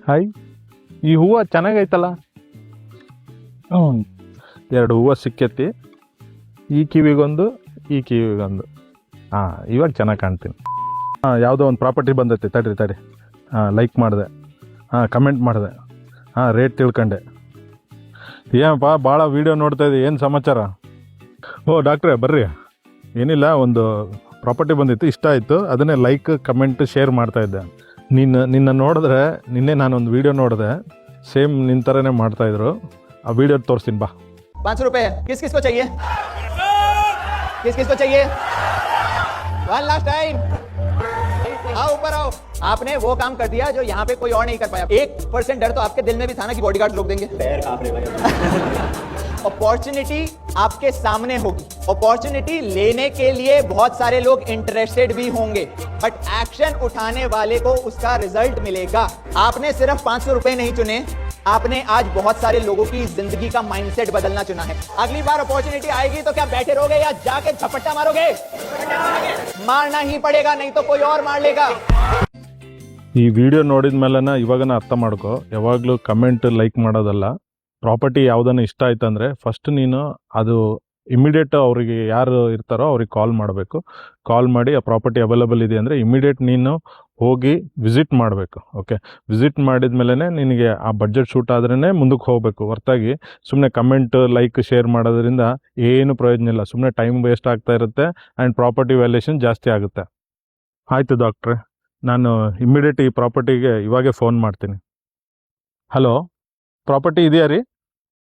Hi, ಈ ಹೂವು ಚೆನ್ನಾಗೈತಲ್ಲ. ಹ್ಞೂ, 2 ಹೂವು ಸಿಕ್ಕೈತಿ. ಈ ಕಿವಿಗೊಂದು, ಈ ಕಿವಿಗೊಂದು. ಹಾಂ, ಇವಾಗ ಚೆನ್ನಾಗಿ ಕಾಣ್ತೀನಿ. ಯಾವುದೋ ಒಂದು ಪ್ರಾಪರ್ಟಿ ಬಂದೈತಿ, ತಡಿ. ಲೈಕ್ ಮಾಡಿದೆ, ಕಮೆಂಟ್ ಮಾಡಿದೆ, ರೇಟ್ ತಿಳ್ಕೊಂಡೆ. ಏನಪ್ಪ ಭಾಳ ವೀಡಿಯೋ ನೋಡ್ತಾಯಿದ್ದೆ, ಏನು ಸಮಾಚಾರ? ಓ ಡಾಕ್ಟ್ರೇ ಬರ್ರಿ. ಏನಿಲ್ಲ, ಒಂದು ಪ್ರಾಪರ್ಟಿ ಬಂದಿತ್ತು, ಇಷ್ಟ ಆಯಿತು, ಅದನ್ನೇ ಲೈಕ್ ಕಮೆಂಟ್ ಶೇರ್ ಮಾಡ್ತಾಯಿದ್ದೆ. ನಿನ್ನ ನೋಡಿದ್ರೆ, ನಿನ್ನೆ ನಾನೊಂದು ವೀಡಿಯೋ ನೋಡಿದೆ, ಸೇಮ್ ನಿನ್ನ ಥರನೇ ಮಾಡ್ತಾಯಿದ್ರು. ಆ ವೀಡಿಯೋ ತೋರಿಸ್ತೀನಿ ಬಾ. 500 रुपए किस किस को चाहिए? किस किस को चाहिए? वन लास्ट टाइम, आओ ऊपर आओ। आपने वो काम कर दिया जो यहाँ पे कोई और नहीं कर पाया। 1% डर तो आपके दिल में भी था ना कि बॉडीगार्ड रोक देंगे। अपॉर्चुनिटी आपके सामने होगी, अपॉर्चुनिटी लेने के लिए बहुत सारे लोग इंटरेस्टेड भी होंगे, बट एक्शन उठाने वाले को उसका रिजल्ट मिलेगा। आपने सिर्फ 500 रुपए नहीं चुने, आपने आज बहुत सारे लोगों की जिंदगी का माइंडसेट बदलना चुना है। अगली बार अपॉर्चुनिटी आएगी तो क्या बैठे रहोगे या जाके झपट्टा मारोगे? मारना ही पड़ेगा, नहीं तो कोई और मार लेगा। ಈ ವಿಡಿಯೋ ನೋಡಿದ ಮೇಲೆನ ಇವಾಗನ ಅರ್ಥ ಮಾಡ್ಕೊ, ಯಾವಾಗಲೂ ಕಮೆಂಟ್ ಲೈಕ್ ಮಾಡೋದಲ್ಲ. ಪ್ರಾಪರ್ಟಿ ಯಾವುದನ್ನ ಇಷ್ಟ ಆಯ್ತಂದರೆ ಫಸ್ಟ್ ನೀನು ಅದು ಇಮಿಡಿಯೇಟ್ ಅವರಿಗೆ ಯಾರು ಇರ್ತಾರೋ ಅವ್ರಿಗೆ ಕಾಲ್ ಮಾಡಬೇಕು. ಕಾಲ್ ಮಾಡಿ ಆ ಪ್ರಾಪರ್ಟಿ ಅವೈಲೇಬಲ್ ಇದೆ ಅಂದರೆ ಇಮಿಡಿಯೇಟ್ ನೀನು ಹೋಗಿ ವಿಸಿಟ್ ಮಾಡಬೇಕು. ಓಕೆ, ವಿಸಿಟ್ ಮಾಡಿದ ಮೇಲೇ ನಿನಗೆ ಆ ಬಡ್ಜೆಟ್ ಶೂಟ್ ಆದ್ರೇ ಮುಂದಕ್ಕೆ ಹೋಗಬೇಕು. ಹೊರತಾಗಿ ಸುಮ್ಮನೆ ಕಮೆಂಟ್ ಲೈಕ್ ಶೇರ್ ಮಾಡೋದ್ರಿಂದ ಏನು ಪ್ರಯೋಜನ ಇಲ್ಲ. ಸುಮ್ಮನೆ ಟೈಮ್ ವೇಸ್ಟ್ ಆಗ್ತಾ ಇರುತ್ತೆ ಆ್ಯಂಡ್ ಪ್ರಾಪರ್ಟಿ ವ್ಯಾಲ್ಯೂಷನ್ ಜಾಸ್ತಿ ಆಗುತ್ತೆ. ಆಯಿತು ಡಾಕ್ಟ್ರೆ, ನಾನು ಇಮ್ಮಿಡಿಯೇಟ್ ಈ ಪ್ರಾಪರ್ಟಿಗೆ ಇವಾಗೇ ಫೋನ್ ಮಾಡ್ತೀನಿ. ಹಲೋ, ಪ್ರಾಪರ್ಟಿ ಇದೆಯಾ ರೀ?